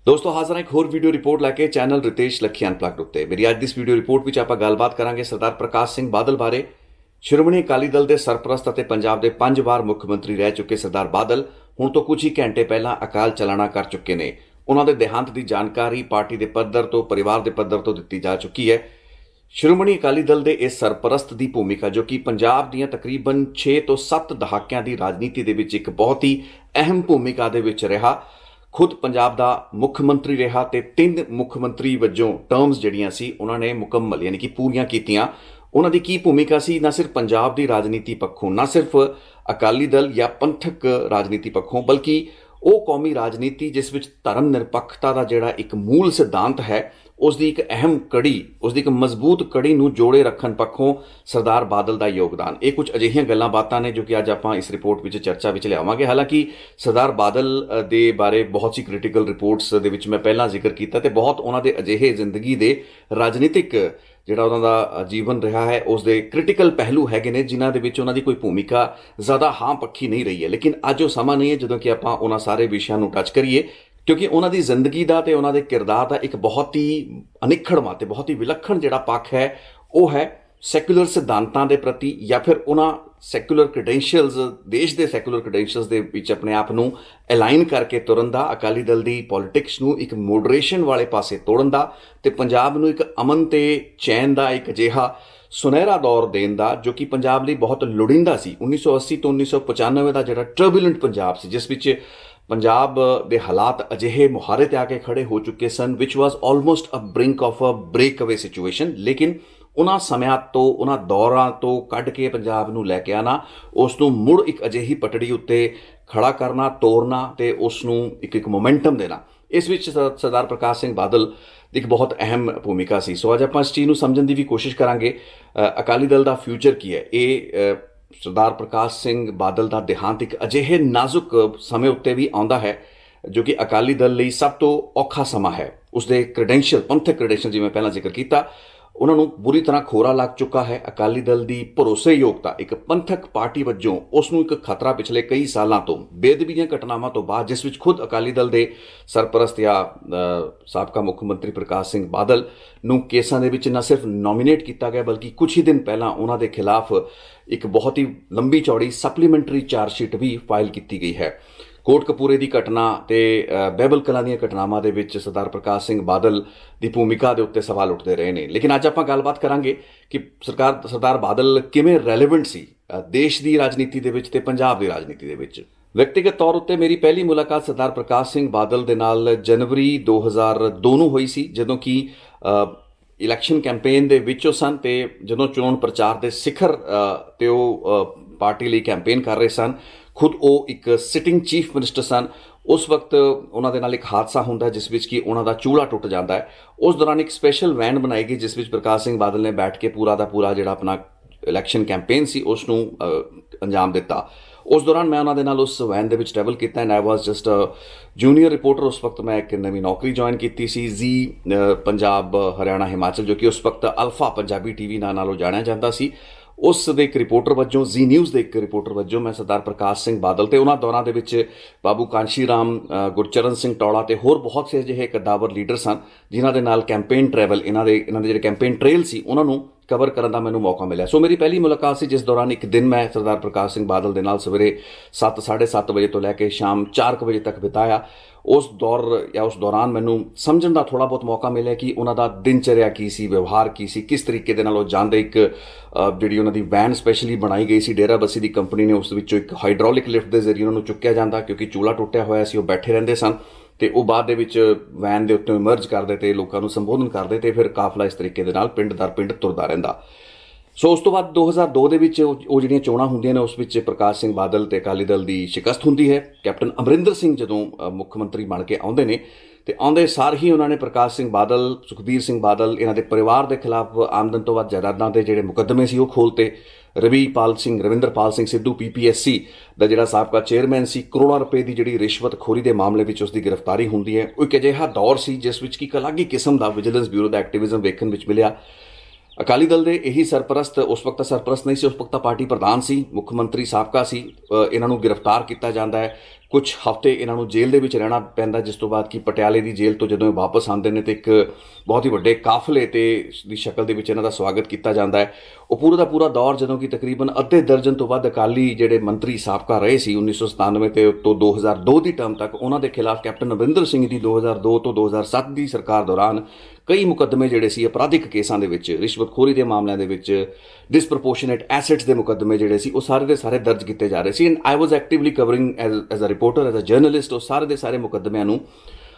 दोस्तों हाजिर एक होर वीडियो रिपोर्ट लैके चैनल रितेश लखी अनप्लग्ड उत्ते मेरी अज दिस वीडियो रिपोर्ट विच आपां गलबात करांगे सरदार प्रकाश सिंह बादल बारे। श्रोमणी अकाली दल के सरप्रस्त और पंजाब के 5 बार मुख्य मंत्री रह चुके सरदार बादल हुण तो कुछ ही घंटे पहला अकाल चलाना कर चुके ने। उन्हां दे देहांत की जानकारी पार्टी के पद्धर तो परिवार के पद्धर तो दी जा चुकी है। श्रोमणी अकाली दल के इस सरप्रस्त की भूमिका जो कि पंजाब दीयां तकरीबन 6 तो 7 दहाकियां की राजनीति दे विच एक बहुत ही अहम भूमिका दे विच रहा। खुद पंजाब का मुख्य मंत्री रहा तो 3 मुख्य मंत्री वजों टर्म्स जड़ियां सी उन्होंने मुकम्मल यानी कि पूरियां कीतियां। उन्हां दी की भूमिका सी ना सिर्फ पंजाब की राजनीति पक्षों ना सिर्फ अकाली दल या पंथक राजनीति पक्षों बल्कि वो कौमी राजनीति जिस विच धर्म निरपक्षता का जिहड़ा एक मूल सिद्धांत है उसकी एक अहम कड़ी उसकी एक मजबूत कड़ी नूं जोड़े रखन पक्षों सरदार बादल का योगदान। ये कुछ अजिहियां गल्लां बातां ने जो कि अज आपां इस रिपोर्ट विच चर्चा विच लिआवांगे। हालांकि सरदार बादल दे बारे बहुत सी क्रिटिकल रिपोर्ट्स दे विच मैं पहलां जिक्र कीता ते बहुत उन्हां दे अजिहे जिंदगी दे राजनीतिक जिहड़ा उन्हां दा जीवन रहा है उस दे क्रिटिकल पहलू हैगे ने जिन्हां दे विच उन्हां दी कोई भूमिका ज़्यादा हाँ पक्षी नहीं रही है। लेकिन अज वो समा नहीं है जदों कि आपां उन्हां सारे विषयां नूं टच करिए क्योंकि उन्हां दी जिंदगी दा ते उन्हां दे किरदार दा एक बहुत ही अनिखड़वां ते बहुत ही विलक्षण जिहड़ा पक्ष है वो है सैकुलर सिद्धांतां दे प्रति या फिर उन्हां सैकुलर क्रेडेंशियल्स देश के सैकुलर क्रेडेंशियल्स दे विच अपने आप नूं अलाइन करके तुरन दा अकाली दल दी पॉलिटिक्स नूं एक मॉडरेशन वाले पासे तोड़न दा ते पंजाब नूं एक अमन ते चैन दा एक अजिहा सुनहरा दौर देन दा जो कि पंजाब लई बहुत लोड़ींदा सी। 1980 तो 1995 का जिहड़ा टर्बुलेंट पंजाब सी जिस विच पंजाब दे हालात अजिहे मुहारे ते आके खड़े हो चुके सन which was almost a brink of a break away situation. लेकिन उन्हां समयां तो उन्हां दौरां तो कढ़ के पंजाब नूं लैके आना उस नूं मुड़ एक अजिही पटड़ी उत्ते खड़ा करना तोड़ना ते उस नूं एक मोमेंटम देना इस विच सरदार प्रकाश सिंह बादल की एक बहुत अहम भूमिका सी। सो अज आपां इस चीज़ नूं समझण दी भी कोशिश करांगे। अकाली दल का फ्यूचर की है ये सरदार प्रकाश सिंह बादल का देहांत एक अजिहे नाजुक समय उत्ते भी आउंदा है जो कि अकाली दल लई सब तो औखा समा है। उसके क्रेडेंशियल पंथक क्रेडेंशियल जिवें पहला जिक्र किया उन्होंने बुरी तरह खोरा लग चुका है। अकाली दल की भरोसेयोगता एक पंथक पार्टी वजों उसनूं एक खतरा पिछले कई सालों तो बेदबी दी घटनावां तो बाद जिस विच खुद अकाली दल के सरप्रस्त या साबका मुख्य मंत्री प्रकाश सिंह बादल नूं केसां दे विच न सिर्फ नॉमिनेट किया गया बल्कि कुछ ही दिन पहला उन्हां दे खिलाफ एक बहुत ही लंबी चौड़ी सप्लीमेंटरी चार्जशीट भी फाइल की गई है। कोटकपूरे की घटना ते बैबल कलां दी घटनावां दे विच सरदार प्रकाश सिंह बादल की भूमिका के उत्ते सवाल उठते रहे ने। लेकिन अज आपां गलबात करांगे कि सरदार बादल किवें रैलेवेंट सी देश की राजनीति दे विच ते पंजाब की राजनीति दे विच। व्यक्तिगत तौर उत्ते मेरी पहली मुलाकात सरदार प्रकाश सिंह बादल दे नाल जनवरी 2002 नूं होई सी जदों कि इलैक्शन कैंपेन दे विचों सन ते जदों चोण प्रचार के सिखर ते पार्टी लिए कैंपेन कर रहे सन। खुद वो एक सिटिंग चीफ मिनिस्टर सन। उस वक्त उन्होंने नाल एक हादसा होंदा है जिस विच कि उन्हों का चूल्हा टुट जाता है। उस दौरान एक स्पैशल वैन बनाई गई जिस विच प्रकाश सिंह बादल ने बैठ के पूरा का पूरा जिहड़ा अपना इलैक्शन कैंपेन सी उसनूं अंजाम दिता। उस दौरान मैं उन्होंने नाल उस वैन दे विच ट्रैवल किया and I was just a junior reporter. उस वक्त मैं एक नवी नौकरी ज्वाइन की सी जी पंजाब हरियाणा हिमाचल जो कि उस वक्त अल्फा पंजाबी टीवी नालों जानिया जाता सी। उस दे एक रिपोर्टर वजों जी न्यूज़ के एक रिपोर्टर वजों मैं सरदार प्रकाश सिंह बादल ते उन्हां दौरां दे विच बाबू कांशी राम गुरचरण सिंह टौड़ा ते होर बहुत से अजिहे कद्दावर लीडर सन जिन्हां दे नाल कैंपेन ट्रैवल इन्हां दे जिहड़े कैंपेन ट्रेल सी उन्हां नूं कवर करने का मैनूं मौका मिला। सो मेरी पहली मुलाकात सी जिस दौरान एक दिन मैं सरदार प्रकाश सिंह बादल दे नाल सवेरे 7 साढ़े 7 बजे तो लैके शाम 4 बजे तक बिताया। उस दौर या उस दौरान मैनूं समझण दा थोड़ा बहुत मौका मिले कि उन्हां दा दिनचर्या की सी व्यवहार की सी किस तरीके दे नाल वो जांदे। एक जिहड़ी उन्हां दी वैन स्पैशली बनाई गई सी डेरा बस्सी दी कंपनी ने उस विचों एक हाइड्रोलिक लिफ्ट के जरिए उन्होंने चुक्या जाता क्योंकि चूल्हा टुटिया होया सी। वो बैठे रहंदे सन ते वो बाद दे विच वैन दे उत्ते इमर्ज करदे ते लोकां नूं संबोधन करदे ते फिर काफला इस तरीके दे नाल पिंड दर पिंड तुरदा रहिंदा। सो उस तो बाद 2002 दे विच वो जिहड़ियां चोणां हुंदियां ने उस विच प्रकाश सिंह बादल ते अकाली दल की शिकस्त हुंदी है। कैप्टन अमरिंदर सिंह जदों मुख्यमंत्री बन के आउंदे ने ते आउंदे सार ही उन्होंने प्रकाश सिंह बादल सुखबीर सिंह बादल इन्हां दे परिवार के खिलाफ आमदन तो वध जायदादां दे जिहड़े मुकदमे सी वो खोलते। रविंदरपाल सिंह सिद्धू PPSC का जिहड़ा साबका चेयरमैन सी करोड़ों रुपए की जिहड़ी रिश्वतखोरी के मामले में उसकी गिरफ्तारी होंदी है। एक अजिहा दौर सी जिस विच कि एक अलग ही किस्म का विजिलेंस ब्यूरो का एक्टिविज्म वेखण विच मिलिया। अकाली दल के यही सरप्रस्त उस वक्त सरप्रस्त नहीं सी उस वक्त पार्टी प्रधान सी मुख्यमंत्री साबका सी इन्हों गिरफ्तार किया जाता है। कुछ हफ्ते इन्हों जेल के विच रहना पैंदा, जिस तो बाद कि पटियाले की जेल तो जदों वापस आते हैं तो एक बहुत ही वड्डे काफले की शक्ल के इन्हों का स्वागत किया जाता है। वो पूरा का पूरा दौर जदों कि तकरीबन अद्धे दर्जन तो वध अकाली जिहड़े मंत्री साबका रहे सी 1997 तो 2002 की टर्म तक, उन्होंने खिलाफ कैप्टन अमरिंदर सिंह की 2002 तो 2007 की सरकार दौरान कई मुकदमे जिहड़े सी अपराधिक केसां दे विच, रिश्वतखोरी के मामलों के विच, डिसप्रपोर्शनेट एसेट्स के मुकदमे जिहड़े सी वो सारे के सारे दर्ज किए जा रहे सी। And I was actively covering as a reporter, as a journalist, वो सारे के सारे मुकदमिਆਂ ਨੂੰ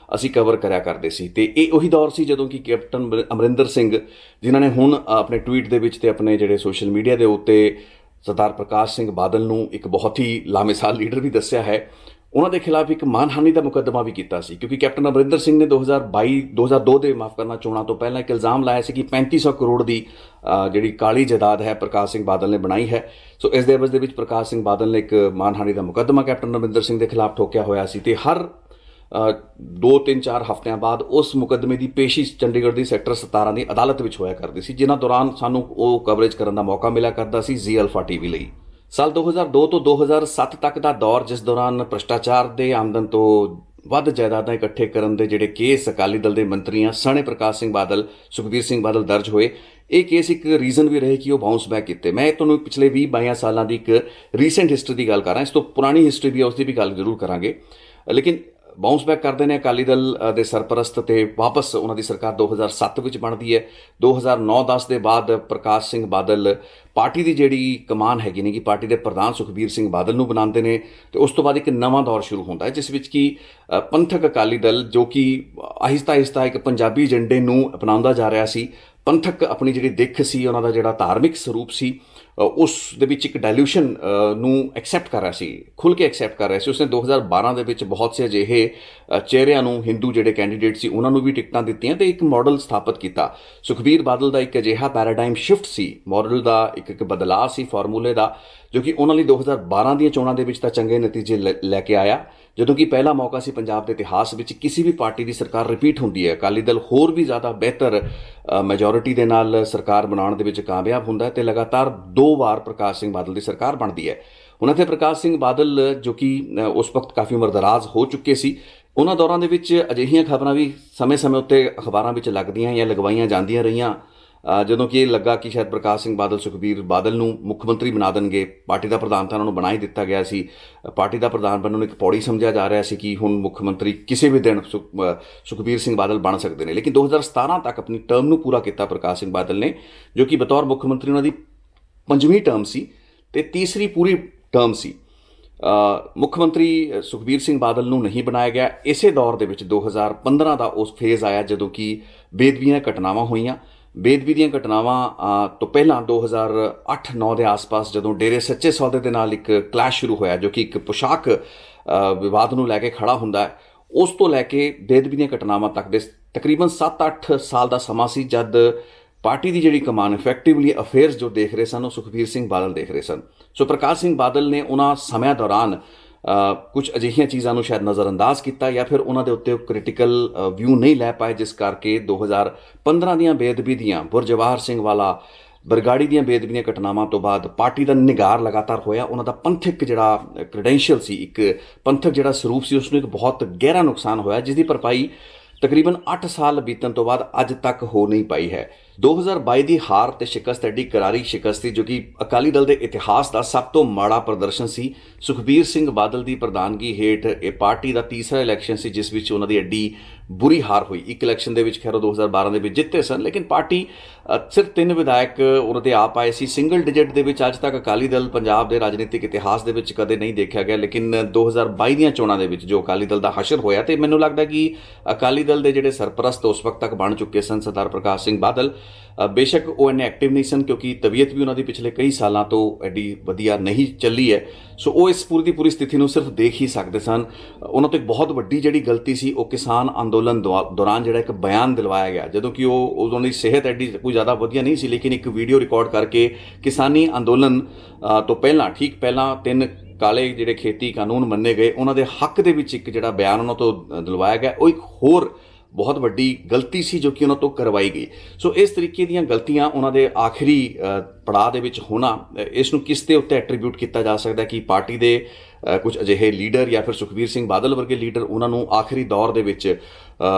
ਅਸੀਂ कवर करा करते सी। ते ये ਉਹੀ दौर सी ਜਦੋਂ कि कैप्टन अमरिंदर सिंह जिन्हों ने हुण अपने ट्वीट ਦੇ ਵਿੱਚ ਤੇ ਆਪਣੇ ਜਿਹੜੇ सोशल मीडिया ਦੇ ਉੱਤੇ सरदार प्रकाश सिंह बादल ਨੂੰ एक बहुत ही लामिसाल लीडर भी दस्या है, उन्होंने खिलाफ एक मानहानि का मुकदमा भी किया, क्योंकि कैप्टन अमरिंदर सिंह ने 2002 के माफ़ करना चोणों तो पहला एक इल्ज़ाम लाया कि 3500 करोड़ की जी काली जायदाद है प्रकाश सिंह बादल ने बनाई है। सो इस एवज के प्रकाश सिंह बादल ने एक मानहानि का मुकदमा कैप्टन अमरिंदर सिंह के खिलाफ ठोकिया होया सी। ते हर 2-3-4 हफ्तियां बाद उस मुकदमे की पेशी चंडीगढ़ की सैक्टर 17 की अदालत में होया करती सी, जिन्हां दौरान सानू वो कवरेज करने का मौका मिला करता सी जी अल्फा टीवी ਲਈ। साल 2002 तो 2007 तक का दौर, जिस दौरान भ्रष्टाचार के आमदन तो वध जायदादां इकट्ठे करन दे जिहड़े केस अकाली दल के मंत्रियों सने प्रकाश सिंह बादल, सुखबीर सिंह बादल दर्ज होए, ये केस एक रीजन भी रहे कि वो बाउंस बैक किए। मैं तुहानूं पिछले 20-22 सालों की एक रीसेंट हिस्टरी की गल कर रहा, इस तो पुरानी हिस्टरी भी है उसकी भी गल जरूर करांगे, लेकिन बाउंस बैक करते हैं अकाली दल के सरपरस्त ते वापस उन्होंने सरकार 2007 में बनती है। 2009-10 के बाद प्रकाश सिंह बादल पार्टी की जिहड़ी कमान हैगी ने कि पार्टी के प्रधान सुखबीर सिंह बादल नूं बनाते हैं, तो उस तो बाद एक नवा दौर शुरू होता है जिस विच कि पंथक अकाली दल जो कि आहिस्ता आहिस्ता एक पंजाबी एजेंडे नूं अपनाउंदा जा रहा सी, पंथक अपनी जिहड़ी दिख सी उन्हों का जिहड़ा धार्मिक स्वरूप सी उस दे विच एक डायल्यूशन नूं एक्सैप्ट कर रहा सी, खुल के एक्सैप्ट कर रहा सी। उसने 2012 दे विच बहुत से अजिहे चेहरिਆਂ ਨੂੰ हिंदू जिहड़े कैंडीडेट सी उन्होंने भी टिकटां दित्तियां ते एक मॉडल स्थापित किया। सुखबीर बादल का एक अजिहा पैराडाइम शिफ्ट सी, मॉडल का एक बदलाव सी फार्मूले का, जो कि उन्होंने 2012 दी चोणां दे विच तां चंगे नतीजे लैके आया, जदों कि पहला मौका सी पंजाब के इतिहास में किसी भी पार्टी की सरकार रिपीट होंदी है, अकाली दल होर भी ज़्यादा बेहतर मैजोरिटी के नाल सरकार बनाने दे विच कामयाब हुंदा है ते लगातार 2 बार प्रकाश सिंह बादल की सरकार बनती है। हुण इत्थे प्रकाश सिंह बादल जो कि उस वक्त काफ़ी उम्रदराज हो चुके सी, उन्हां दौरां दे विच अजिहियां खबरां भी समय समय उत्ते अखबारां विच लगदियां या लगवाइयां जांदियां रहियां, ਜਦੋਂ कि लगा कि शायद प्रकाश सिंह बादल सुखबीर बादल ਨੂੰ ਮੁੱਖ ਮੰਤਰੀ ਬਣਾ ਦੇਣਗੇ, ਪਾਰਟੀ ਦਾ ਪ੍ਰਧਾਨ ਤਾਂ ਉਹਨਾਂ ਨੂੰ ਬਣਾ ਹੀ ਦਿੱਤਾ ਗਿਆ ਸੀ, ਪਾਰਟੀ ਦਾ ਪ੍ਰਧਾਨ ਬਣਨ ਨੂੰ ਇੱਕ ਪੌੜੀ ਸਮਝਿਆ ਜਾ ਰਿਹਾ ਸੀ ਕਿ ਹੁਣ ਮੁੱਖ ਮੰਤਰੀ ਕਿਸੇ ਵੀ ਦਿਨ ਸੁਖਬੀਰ ਸਿੰਘ ਬਾਦਲ ਬਣ ਸਕਦੇ ਨੇ। ਲੇਕਿਨ 2017 ਤੱਕ ਆਪਣੀ ਟਰਮ ਨੂੰ ਪੂਰਾ ਕੀਤਾ ਪ੍ਰਕਾਸ਼ ਸਿੰਘ ਬਾਦਲ ਨੇ, ਜੋ ਕਿ ਬਤੌਰ ਮੁੱਖ ਮੰਤਰੀ ਉਹਨਾਂ ਦੀ 5ਵੀਂ ਟਰਮ ਸੀ ਤੇ ਤੀਸਰੀ ਪੂਰੀ ਟਰਮ ਸੀ। ਮੁੱਖ ਮੰਤਰੀ ਸੁਖਬੀਰ ਸਿੰਘ ਬਾਦਲ ਨੂੰ ਨਹੀਂ ਬਣਾਇਆ ਗਿਆ। ਇਸੇ ਦੌਰ ਦੇ ਵਿੱਚ 2015 ਦਾ ਉਸ ਫੇਜ਼ ਆਇਆ ਜਦੋਂ ਕਿ ਬੇਅਦਬੀਆਂ ਘਟਨਾਵਾਂ ਹੋਈਆਂ। बेदबी ਦੀਆਂ ਘਟਨਾਵਾਂ ਤੋਂ ਪਹਿਲਾਂ 2008-9 ਦੇ ਆਸ-ਪਾਸ ਜਦੋਂ ਡੇਰੇ ਸੱਚੇ ਸੌਦੇ ਦੇ ਨਾਲ ਇੱਕ ਕਲੈਸ਼ ਸ਼ੁਰੂ ਹੋਇਆ, ਜੋ ਕਿ ਇੱਕ ਪੋਸ਼ਾਕ ਵਿਵਾਦ ਨੂੰ ਲੈ ਕੇ ਖੜਾ ਹੁੰਦਾ ਹੈ, ਉਸ ਤੋਂ ਲੈ ਕੇ ਬੇਦਬੀ ਦੀਆਂ ਘਟਨਾਵਾਂ ਤੱਕ ਦੇ ਤਕਰੀਬਨ 7-8 ਸਾਲ ਦਾ ਸਮਾਂ ਸੀ ਜਦ ਪਾਰਟੀ ਦੀ ਜਿਹੜੀ ਕਮਾਨ ਇਫੈਕਟਿਵਲੀ ਅਫੇਅਰਸ ਜੋ ਦੇਖ ਰਹੇ ਸਨ ਉਹ ਸੁਖਬੀਰ ਸਿੰਘ ਬਾਦਲ ਦੇਖ ਰਹੇ ਸਨ। ਸੋ ਪ੍ਰਕਾਸ਼ ਸਿੰਘ ਬਾਦਲ ਨੇ ਉਹਨਾਂ ਸਮਿਆਂ ਦੌਰਾਨ कुछ अजिहियां चीज़ों को शायद नज़रअंदाज किया या फिर उन्होंने उत्ते क्रिटिकल व्यू नहीं लै पाए, जिस करके 2015 ਦੀਆਂ बेदबी ਦੀਆਂ बुरजवाहर सिंह वाला बरगाड़ी ਦੀਆਂ बेदबी ਦੀਆਂ घटनावां तो बाद पार्टी का निगार लगातार होया। उन्हों का पंथक जिहड़ा क्रेडेंशियल सी, एक पंथक जिहड़ा स्वरूप सी, उसनूं एक बहुत गहरा नुकसान होया, जिसकी भरपाई तकरीबन 8 साल बीतन तो बाद अज तक हो नहीं पाई है। 2022 की हार ते शिकस्त एडी करारी शिकस्त थी, जो कि अकाली दल के इतिहास का सब तो माड़ा प्रदर्शन सी। सुखबीर सिंह बादल की प्रधानगी हेठ ये पार्टी का तीसरा इलैक्शन सी जिस विच उन्हां दी एडी बुरी हार हुई। एक इलैक्शन दे विच खैर 2012 के जिते सन, लेकिन पार्टी सिर्फ 3 विधायक उन्होंने आप आए सी। सिंगल डिजिट के विच अज तक अकाली दल पंजाब के राजनीतिक इतिहास के विच कदे नहीं देखा गया, लेकिन 2022 ਦੀਆਂ ਚੋਣਾਂ ਦੇ ਵਿੱਚ जो अकाली दल का हशर होया तो मैनूं लगदा कि अकाली दल के जिहड़े सरपरस्त उस वक्त तक बन चुके सन सरदार प्रकाश सिंह बादल, बेशक वो इन्ने एक्टिव नहीं सन क्योंकि तबीयत भी उन्होंने पिछले कई सालों तो एडी वधिया नहीं चली है। सो वो इस पूरी की पूरी स्थिति को सिर्फ देख ही सकते सन। उन्होंने तो एक बहुत वड्डी जिहड़ी गलती सी वो किसान अंदोलन दौरान जिहड़ा एक बयान दिलवाया गया, जदों कि वो उन्होंने सेहत एडी कोई ज़्यादा वधिया नहीं सी, लेकिन एक वीडियो रिकॉर्ड करके किसानी अंदोलन तो पहला ठीक पहला 3 काले जिहड़े खेती कानून मन्ने गए उन्होंने हक दे विच एक जिहड़ा बयान उन्होंने तो दिलवाया गया, वो एक होर ਬਹੁਤ ਵੱਡੀ ਗਲਤੀ ਸੀ ਜੋ ਕਿ ਉਹਨਾਂ ਤੋਂ ਕਰਵਾਈ ਗਈ। ਸੋ ਇਸ ਤਰੀਕੇ ਦੀਆਂ ਗਲਤੀਆਂ ਉਹਨਾਂ ਦੇ ਆਖਰੀ ਪੜਾਅ ਦੇ ਵਿੱਚ ਹੋਣਾ, ਇਸ ਨੂੰ ਕਿਸ ਦੇ ਉੱਤੇ ਐਟਰੀਬਿਊਟ ਕੀਤਾ ਜਾ ਸਕਦਾ ਕਿ ਪਾਰਟੀ ਦੇ ਕੁਝ ਅਜਿਹੇ ਲੀਡਰ ਜਾਂ ਫਿਰ ਸੁਖਬੀਰ ਸਿੰਘ ਬਾਦਲ ਵਰਗੇ ਲੀਡਰ ਉਹਨਾਂ ਨੂੰ ਆਖਰੀ ਦੌਰ ਦੇ ਵਿੱਚ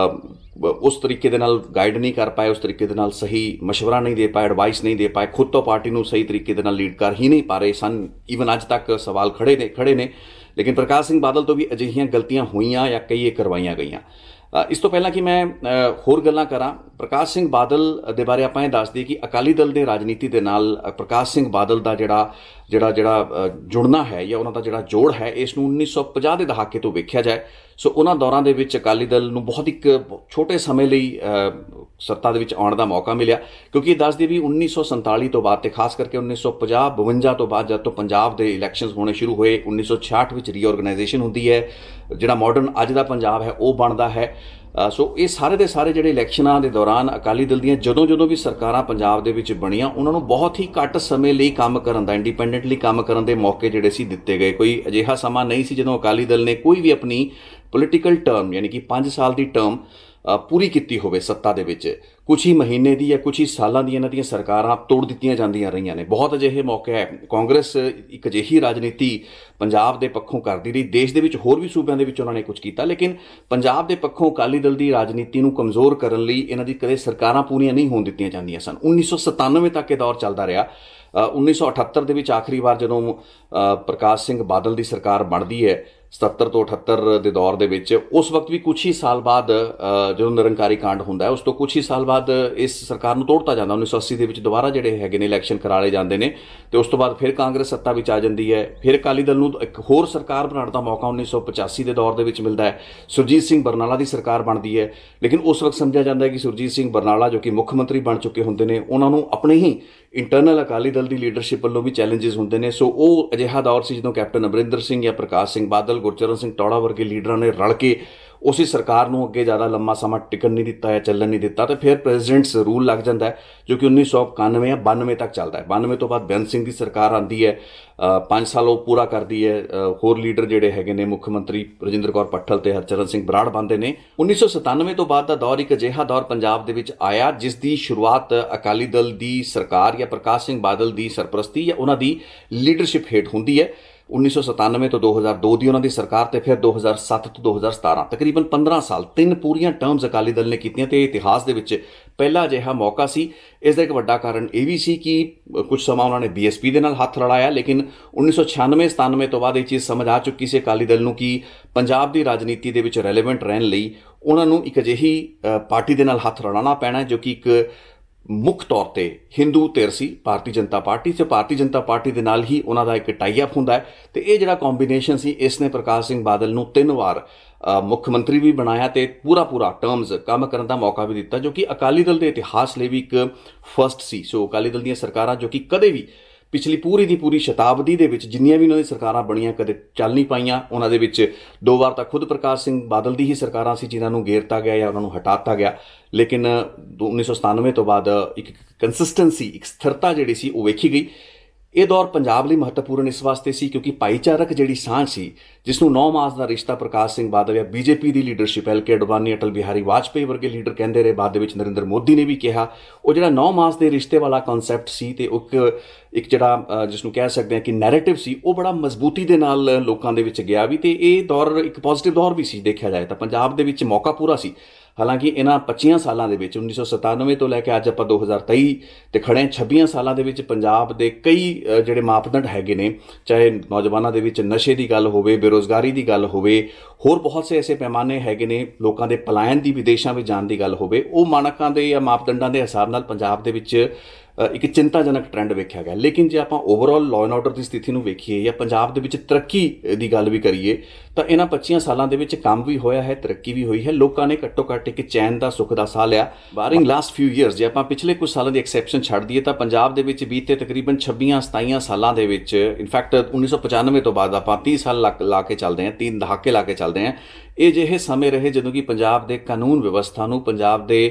ਉਸ ਤਰੀਕੇ ਦੇ ਨਾਲ ਗਾਈਡ ਨਹੀਂ ਕਰ ਪਾਏ, ਉਸ ਤਰੀਕੇ ਦੇ ਨਾਲ ਸਹੀ ਮਸ਼ਵਰਾ ਨਹੀਂ ਦੇ ਪਾਏ, ਐਡਵਾਈਸ ਨਹੀਂ ਦੇ ਪਾਏ, ਖੁਦ ਤੋਂ ਪਾਰਟੀ ਨੂੰ ਸਹੀ ਤਰੀਕੇ ਦੇ ਨਾਲ ਲੀਡ ਕਰ ਹੀ ਨਹੀਂ ਪਾ ਰਹੇ ਸਨ। ਈਵਨ ਅੱਜ ਤੱਕ ਸਵਾਲ ਖੜੇ ਨੇ। ਲੇਕਿਨ ਪ੍ਰਕਾਸ਼ ਸਿੰਘ ਬਾਦਲ ਤੋਂ ਵੀ ਅਜਿਹੀਆਂ ਗਲਤੀਆਂ ਹੋਈਆਂ ਜਾਂ ਕਈ ਕਰਵਾਈਆਂ ਗਈਆਂ। ਇਸ ਤੋਂ ਪਹਿਲਾਂ ਕਿ ਮੈਂ ਹੋਰ ਗੱਲਾਂ ਕਰਾਂ, ਪ੍ਰਕਾਸ਼ ਸਿੰਘ ਬਾਦਲ ਦੇ ਬਾਰੇ ਆਪਾਂ ਇਹ ਦੱਸ ਦਈਏ ਕਿ ਅਕਾਲੀ ਦਲ ਦੇ ਰਾਜਨੀਤੀ ਦੇ ਨਾਲ ਪ੍ਰਕਾਸ਼ ਸਿੰਘ ਬਾਦਲ ਦਾ ਜਿਹੜਾ ਜੁੜਨਾ ਹੈ ਜਾਂ ਉਹਨਾਂ ਦਾ ਜਿਹੜਾ ਜੋੜ ਹੈ, ਇਸ ਨੂੰ 1950 ਦੇ ਦਹਾਕੇ ਤੋਂ ਵੇਖਿਆ ਜਾਏ। ਸੋ ਉਹਨਾਂ ਦੌਰਾਂ ਦੇ ਵਿੱਚ ਅਕਾਲੀ ਦਲ ਨੂੰ ਬਹੁਤ ਇੱਕ ਛੋਟੇ ਸਮੇਂ ਲਈ ਸੱਤਾ ਦੇ ਵਿੱਚ ਆਉਣ ਦਾ ਮੌਕਾ ਮਿਲਿਆ, ਕਿਉਂਕਿ ਇਹ ਦੱਸ ਦਈਏ ਵੀ 1947 ਤੋਂ ਬਾਅਦ ਤੇ ਖਾਸ ਕਰਕੇ 1950-52 ਤੋਂ ਬਾਅਦ ਜਦ ਤੋਂ ਪੰਜਾਬ ਦੇ ਇਲੈਕਸ਼ਨਸ ਹੋਣੇ ਸ਼ੁਰੂ ਹੋਏ, 1966 ਵਿੱਚ ਰੀਆਰਗੇਨਾਈਜੇਸ਼ਨ ਹੁੰਦੀ ਹੈ, ਜਿਹੜਾ ਮਾਡਰਨ ਅੱਜ ਦਾ ਪੰਜਾਬ ਹੈ ਉਹ ਬਣਦਾ ਹੈ। ਸੋ ਇਹ ਸਾਰੇ ਦੇ ਸਾਰੇ ਜਿਹੜੇ ਇਲੈਕਸ਼ਨਾਂ ਦੇ ਦੌਰਾਨ ਅਕਾਲੀ ਦਲ ਦੀਆਂ ਜਦੋਂ ਵੀ ਸਰਕਾਰਾਂ ਪੰਜਾਬ ਦੇ ਵਿੱਚ ਬਣੀਆਂ, ਉਹਨਾਂ ਨੂੰ ਬਹੁਤ ਹੀ ਘੱਟ ਸਮੇਂ ਲਈ ਕੰਮ ਕਰਨ ਦਾ, ਇੰਡੀਪੈਂਡੈਂਟਲੀ ਕੰਮ ਕਰਨ ਦੇ ਮੌਕੇ ਜਿਹੜੇ ਸੀ ਦਿੱਤੇ ਗਏ। ਕੋਈ ਅਜਿਹਾ ਸਮਾਂ ਨਹੀਂ ਸੀ ਜਦੋਂ ਅਕਾਲੀ ਦਲ ਨੇ ਕੋਈ ਵੀ ਆਪਣੀ ਪੋਲੀਟੀਕਲ ਟਰਮ ਯਾਨੀ ਕਿ 5 ਸਾਲ ਦੀ ਟਰਮ ਪੂਰੀ ਕੀਤੀ ਹੋਵੇ ਸੱਤਾ ਦੇ ਵਿੱਚ। ਕੁਝ ਹੀ ਮਹੀਨੇ ਦੀ ਜਾਂ ਕੁਝ ਹੀ ਸਾਲਾਂ ਦੀਆਂ ਇਹਨਾਂ ਦੀਆਂ ਸਰਕਾਰਾਂ ਤੋੜ ਦਿੱਤੀਆਂ ਜਾਂਦੀਆਂ ਰਹੀਆਂ ਨੇ। ਬਹੁਤ ਅਜਿਹੇ ਮੌਕੇ ਹੈ। ਕਾਂਗਰਸ ਇੱਕ ਅਜਿਹੀ ਰਾਜਨੀਤੀ ਪੰਜਾਬ ਦੇ ਪੱਖੋਂ ਕਰਦੀ ਰਹੀ, ਦੇਸ਼ ਦੇ ਵਿੱਚ ਹੋਰ ਵੀ ਸੂਬਿਆਂ ਦੇ ਵਿੱਚ ਉਹਨਾਂ ਨੇ ਕੁਝ ਕੀਤਾ, ਲੇਕਿਨ ਪੰਜਾਬ ਦੇ ਪੱਖੋਂ ਅਕਾਲੀ ਦਲ ਦੀ ਰਾਜਨੀਤੀ ਨੂੰ ਕਮਜ਼ੋਰ ਕਰਨ ਲਈ ਇਹਨਾਂ ਦੀ ਕਦੇ ਸਰਕਾਰਾਂ ਪੂਰੀਆਂ ਨਹੀਂ ਹੋਣ ਦਿੱਤੀਆਂ ਜਾਂਦੀਆਂ ਸਨ। 1997 ਤੱਕ ਇਹ ਦੌਰ ਚੱਲਦਾ ਰਿਹਾ। 1978 ਦੇ ਵਿੱਚ ਆਖਰੀ ਵਾਰ ਜਦੋਂ ਪ੍ਰਕਾਸ਼ ਸਿੰਘ ਬਾਦਲ ਦੀ ਸਰਕਾਰ ਬਣਦੀ ਹੈ, 77 ਤੋਂ 78 ਦੇ ਦੌਰ ਦੇ ਵਿੱਚ, ਉਸ ਵਕਤ ਵੀ ਕੁਝ ਹੀ ਸਾਲ ਬਾਅਦ ਜਦੋਂ ਨਿਰੰਕਾਰੀ ਕਾਂਡ ਹੁੰਦਾ ਹੈ, ਉਸ ਤੋਂ ਕੁਝ ਹੀ ਸਾਲ ਬਾਅਦ ਇਸ ਸਰਕਾਰ ਨੂੰ ਤੋੜਤਾ ਜਾਂਦਾ। 1980 ਦੇ ਵਿੱਚ ਦੁਬਾਰਾ ਜਿਹੜੇ ਹੈਗੇ ਨੇ ਇਲੈਕਸ਼ਨ ਕਰਾ ਲਏ ਜਾਂਦੇ ਨੇ ਤੇ ਉਸ ਤੋਂ ਬਾਅਦ ਫਿਰ ਕਾਂਗਰਸ ਸੱਤਾ ਵਿੱਚ ਆ ਜਾਂਦੀ ਹੈ। ਫਿਰ ਅਕਾਲੀ ਦਲ ਨੂੰ ਇੱਕ ਹੋਰ ਸਰਕਾਰ ਬਣਾਉਣ ਦਾ ਮੌਕਾ 1985 ਦੇ ਦੌਰ ਦੇ ਵਿੱਚ ਮਿਲਦਾ ਹੈ। ਸੁਰਜੀਤ ਸਿੰਘ ਬਰਨਾਲਾ ਦੀ ਸਰਕਾਰ ਬਣਦੀ ਹੈ, ਲੇਕਿਨ ਉਸ ਵਕਤ ਸਮਝਿਆ ਜਾਂਦਾ ਹੈ ਕਿ ਸੁਰਜੀਤ ਸਿੰਘ ਬਰਨਾਲਾ ਜੋ ਕਿ ਮੁੱਖ ਮੰਤਰੀ ਬਣ ਚੁੱਕੇ ਹੁੰਦੇ ਨੇ, ਉਹਨਾਂ ਨੂੰ ਆਪਣੇ ਹੀ ਇੰਟਰਨਲ ਅਕਾਲੀ ਦਲ ਦੀ ਲੀਡਰਸ਼ਿਪ ਵੱਲੋਂ ਵੀ ਚੈਲੰਜਸ ਹੁੰਦੇ ਨੇ। ਸੋ ਉਹ ਅਜਿਹਾ ਦੌਰ ਸੀ ਜਦੋਂ ਕੈਪਟਨ ਅਮਰਿੰਦਰ ਸਿੰਘ ਜਾਂ ਪ੍ਰਕਾਸ਼ ਸਿੰਘ ਬਾਦਲ, ਗੁਰਚਰਨ ਸਿੰਘ ਟੌੜਾ ਵਰਗੇ ਲੀਡਰਾਂ ਨੇ ਰਲ ਕੇ ਉਸੇ ਸਰਕਾਰ ਨੂੰ ਅੱਗੇ ਜ਼ਿਆਦਾ ਲੰਮਾ ਸਮਾਂ ਟਿਕਣ ਨਹੀਂ ਦਿੱਤਾ ਜਾਂ ਚੱਲਣ ਨਹੀਂ ਦਿੱਤਾ, ਤੇ ਫਿਰ ਪ੍ਰੈਜ਼ੀਡੈਂਟਸ ਰੂਲ ਲੱਗ ਜਾਂਦਾ ਹੈ ਜੋ ਕਿ 1991 ਜਾਂ 92 ਤੱਕ ਚੱਲਦਾ ਹੈ। 92 ਤੋਂ ਬਾਅਦ ਬੇਅੰਤ ਸਿੰਘ ਦੀ ਸਰਕਾਰ ਆਉਂਦੀ ਹੈ, 5 ਸਾਲ ਉਹ ਪੂਰਾ ਕਰਦੀ ਹੈ। ਹੋਰ ਲੀਡਰ ਜਿਹੜੇ ਹੈਗੇ ਨੇ, ਮੁੱਖ ਮੰਤਰੀ ਰਜਿੰਦਰ ਕੌਰ ਭੱਠਲ ਤੇ ਹਰਚਰਨ ਸਿੰਘ ਬਰਾੜ ਬਣਦੇ ਨੇ। 1997 ਤੋਂ ਬਾਅਦ ਦਾ ਦੌਰ ਇੱਕ ਅਜਿਹਾ ਦੌਰ ਪੰਜਾਬ ਦੇ ਵਿੱਚ ਆਇਆ ਜਿਸ ਦੀ ਸ਼ੁਰੂਆਤ ਅਕਾਲੀ ਦਲ ਦੀ ਸਰਕਾਰ ਜਾਂ ਪ੍ਰਕਾਸ਼ ਸਿੰਘ ਬਾਦਲ ਦੀ ਸਰਪ੍ਰਸਤੀ ਜਾਂ ਉਹਨਾਂ ਦੀ ਲੀਡਰਸ਼ਿਪ ਹੇਠ ਹੁੰਦੀ ਹੈ। 1997 ਤੋਂ 2002 ਦੀ ਉਹਨਾਂ ਦੀ ਸਰਕਾਰ ਤੇ ਫਿਰ 2007 ਤੋਂ 2017 ਤਕਰੀਬਨ 15 ਸਾਲ, 3 ਪੂਰੀਆਂ ਟਰਮਸ ਅਕਾਲੀ ਦਲ ਨੇ ਕੀਤੀਆਂ ਤੇ ਇਤਿਹਾਸ ਦੇ ਵਿੱਚ ਪਹਿਲਾ ਅਜਿਹਾ ਮੌਕਾ ਸੀ। ਇਸ ਦਾ ਇੱਕ ਵੱਡਾ ਕਾਰਨ ਇਹ ਵੀ ਸੀ ਕਿ ਕੁਝ ਸਮਾਂ ਉਹਨਾਂ ਨੇ ਬੀਐਸਪੀ ਦੇ ਨਾਲ ਹੱਥ ਲੜਾਇਆ, ਲੇਕਿਨ 1996-97 ਤੋਂ ਬਾਅਦ ਇਹ ਚੀਜ਼ ਸਮਝ ਆ ਚੁੱਕੀ ਸੀ ਅਕਾਲੀ ਦਲ ਨੂੰ ਕਿ ਪੰਜਾਬ ਦੀ ਰਾਜਨੀਤੀ ਦੇ ਵਿੱਚ ਰੈਲੇਵੈਂਟ ਰਹਿਣ ਲਈ ਉਹਨਾਂ ਨੂੰ ਇੱਕ ਅਜਿਹੀ ਪਾਰਟੀ ਦੇ ਨਾਲ ਹੱਥ ਲੜਾਉਣਾ ਪੈਣਾ ਜੋ ਕਿ ਇੱਕ ਮੁੱਖ ਤੌਰ ਤੇ ਹਿੰਦੂ ਧਿਰ ਸੀ, ਭਾਰਤੀ ਜਨਤਾ ਪਾਰਟੀ। ਤੇ ਭਾਰਤੀ ਜਨਤਾ ਪਾਰਟੀ ਦੇ ਨਾਲ ਹੀ ਉਹਨਾਂ ਦਾ ਇੱਕ ਟਾਈ ਅਪ ਹੁੰਦਾ ਹੈ ਤੇ ਇਹ ਜਿਹੜਾ ਕੰਬੀਨੇਸ਼ਨ ਸੀ, ਇਸ ਨੇ ਪ੍ਰਕਾਸ਼ ਸਿੰਘ ਬਾਦਲ ਨੂੰ 3 ਵਾਰ ਮੁੱਖ ਮੰਤਰੀ ਵੀ ਬਣਾਇਆ ਤੇ ਪੂਰਾ ਟਰਮਸ ਕੰਮ ਕਰਨ ਦਾ ਮੌਕਾ ਵੀ ਦਿੱਤਾ, ਜੋ ਕਿ ਅਕਾਲੀ ਦਲ ਦੇ ਇਤਿਹਾਸ ਲਈ ਵੀ ਇੱਕ ਫਸਟ ਸੀ। ਸੋ ਅਕਾਲੀ ਦਲ ਦੀਆਂ ਸਰਕਾਰਾਂ ਜੋ ਕਿ ਕਦੇ ਵੀ ਪਿਛਲੀ ਪੂਰੀ ਸ਼ਤਾਬਦੀ ਦੇ ਵਿੱਚ ਜਿੰਨੀਆਂ ਵੀ ਉਹਨਾਂ ਦੀ ਸਰਕਾਰਾਂ ਬਣੀਆਂ ਕਦੇ ਚੱਲ ਨਹੀਂ ਪਾਈਆਂ। ਉਹਨਾਂ ਦੇ ਵਿੱਚ 2 ਵਾਰ ਤਾਂ ਖੁਦ ਪ੍ਰਕਾਸ਼ ਸਿੰਘ ਬਾਦਲ ਦੀ ਹੀ ਸਰਕਾਰਾਂ ਸੀ ਜਿਨ੍ਹਾਂ ਨੂੰ ਗੇਰਤਾ ਗਿਆ ਜਾਂ ਉਹਨਾਂ ਨੂੰ ਹਟਾਤਾ ਗਿਆ, ਲੇਕਿਨ 1997 ਤੋਂ ਬਾਅਦ ਇੱਕ ਕੰਸਿਸਟੈਂਸੀ, ਇੱਕ ਸਥਿਰਤਾ ਜਿਹੜੀ ਸੀ ਉਹ ਵੇਖੀ ਗਈ। ਇਹ ਦੌਰ ਪੰਜਾਬ ਲਈ ਮਹੱਤਵਪੂਰਨ ਇਸ ਵਾਸਤੇ ਸੀ ਕਿਉਂਕਿ ਭਾਈਚਾਰਕ ਜਿਹੜੀ ਸਾਂਝ ਸੀ, ਜਿਸ ਨੂੰ 9 ਮਾਸ ਦਾ ਰਿਸ਼ਤਾ ਪ੍ਰਕਾਸ਼ ਸਿੰਘ ਬਾਦਲ ਜਾਂ ਬੀਜੇਪੀ ਦੀ leadership, L K Advani, Atal Bihari Vajpayee ਵਰਗੇ ਲੀਡਰ ਕਹਿੰਦੇ ਰਹੇ, ਬਾਅਦ ਦੇ ਵਿੱਚ ਨਰਿੰਦਰ ਮੋਦੀ ਨੇ ਵੀ ਕਿਹਾ, ਉਹ ਜਿਹੜਾ 9 ਮਾਸ ਦੇ ਰਿਸ਼ਤੇ ਵਾਲਾ ਕਨਸੈਪਟ ਸੀ ਤੇ ਇੱਕ ਜਿਹੜਾ ਜਿਸ ਨੂੰ ਕਹਿ ਸਕਦੇ ਹਾਂ ਕਿ ਨੈਰੇਟਿਵ ਸੀ, ਉਹ ਬੜਾ ਮਜ਼ਬੂਤੀ ਦੇ ਨਾਲ ਲੋਕਾਂ ਦੇ ਵਿੱਚ ਗਿਆ ਵੀ। ਤੇ ਇਹ ਦੌਰ ਇੱਕ ਪੋਜ਼ਿਟਿਵ ਦੌਰ ਵੀ ਸੀ ਦੇਖਿਆ ਜਾਏ ਤਾਂ। ਪੰਜਾਬ ਦੇ ਵਿੱਚ ਮੌਕਾ ਪੂਰਾ ਸੀ। ਹਾਲਾਂਕਿ ਇਹਨਾਂ 25 ਸਾਲਾਂ ਦੇ ਵਿੱਚ 1997 ਤੋਂ ਲੈ ਕੇ ਅੱਜ ਆਪਾਂ 2023 ਤੇ ਖੜੇ 26 ਸਾਲਾਂ ਦੇ ਵਿੱਚ ਪੰਜਾਬ ਦੇ ਕਈ ਜਿਹੜੇ ਮਾਪਦੰਡ ਹੈਗੇ ਨੇ, ਚਾਹੇ ਨੌਜਵਾਨਾਂ ਦੇ ਵਿੱਚ ਨਸ਼ੇ ਦੀ ਗੱਲ ਹੋਵੇ, ਬੇਰੁਜ਼ਗਾਰੀ ਦੀ ਗੱਲ ਹੋਵੇ, ਹੋਰ ਬਹੁਤ ਸੇ ਐਸੇ ਪੈਮਾਨੇ ਹੈਗੇ ਨੇ, ਲੋਕਾਂ ਦੇ ਪਲਾਇਨ ਦੀ, ਵਿਦੇਸ਼ਾਂ ਵਿੱਚ ਜਾਣ ਦੀ ਗੱਲ ਹੋਵੇ, ਉਹ ਮਾਨਕਾਂ ਦੇ ਜਾਂ ਮਾਪਦੰਡਾਂ ਦੇ ਹਿਸਾਬ ਨਾਲ ਪੰਜਾਬ ਦੇ ਵਿੱਚ ਇੱਕ ਚਿੰਤਾਜਨਕ ਟ੍ਰੈਂਡ ਵੇਖਿਆ ਗਿਆ। ਲੇਕਿਨ ਜੇ ਆਪਾਂ ਓਵਰਆਲ ਲਾਅ ਐਂਡ ਆਰਡਰ ਦੀ ਸਥਿਤੀ ਨੂੰ ਵੇਖੀਏ ਜਾਂ ਪੰਜਾਬ ਦੇ ਵਿੱਚ ਤਰੱਕੀ ਦੀ ਗੱਲ ਵੀ ਕਰੀਏ ਤਾਂ ਇਹਨਾਂ 25 ਸਾਲਾਂ ਦੇ ਵਿੱਚ ਕੰਮ ਵੀ ਹੋਇਆ ਹੈ, ਤਰੱਕੀ ਵੀ ਹੋਈ ਹੈ। ਲੋਕਾਂ ਨੇ ਘੱਟੋ ਘੱਟ ਇੱਕ ਚੈਨ ਦਾ, ਸੁੱਖ ਦਾ ਸਾਹ ਲਿਆ। ਬਾਰਿੰਗ ਲਾਸਟ ਫਿਊ ਈਅਰਸ, ਜੇ ਆਪਾਂ ਪਿਛਲੇ ਕੁਝ ਸਾਲਾਂ ਦੀ ਐਕਸੈਪਸ਼ਨ ਛੱਡ ਦਈਏ ਤਾਂ ਪੰਜਾਬ ਦੇ ਵਿੱਚ ਬੀਤੇ ਤਕਰੀਬਨ 26-27 ਸਾਲਾਂ ਦੇ ਵਿੱਚ, ਇਨਫੈਕਟ 1995 ਤੋਂ ਬਾਅਦ ਆਪਾਂ 30 ਸਾਲ ਲਾ ਕੇ ਚੱਲਦੇ ਹਾਂ, 3 ਦਹਾਕੇ ਲਾ ਕੇ ਚੱਲਦੇ ਹਾਂ, ਇਹ ਜਿਹੇ ਸਮੇਂ ਰਹੇ ਜਦੋਂ ਕਿ ਪੰਜਾਬ ਦੇ ਕਾਨੂੰਨ ਵਿਵਸਥਾ ਨੂੰ, ਪੰਜਾਬ ਦੇ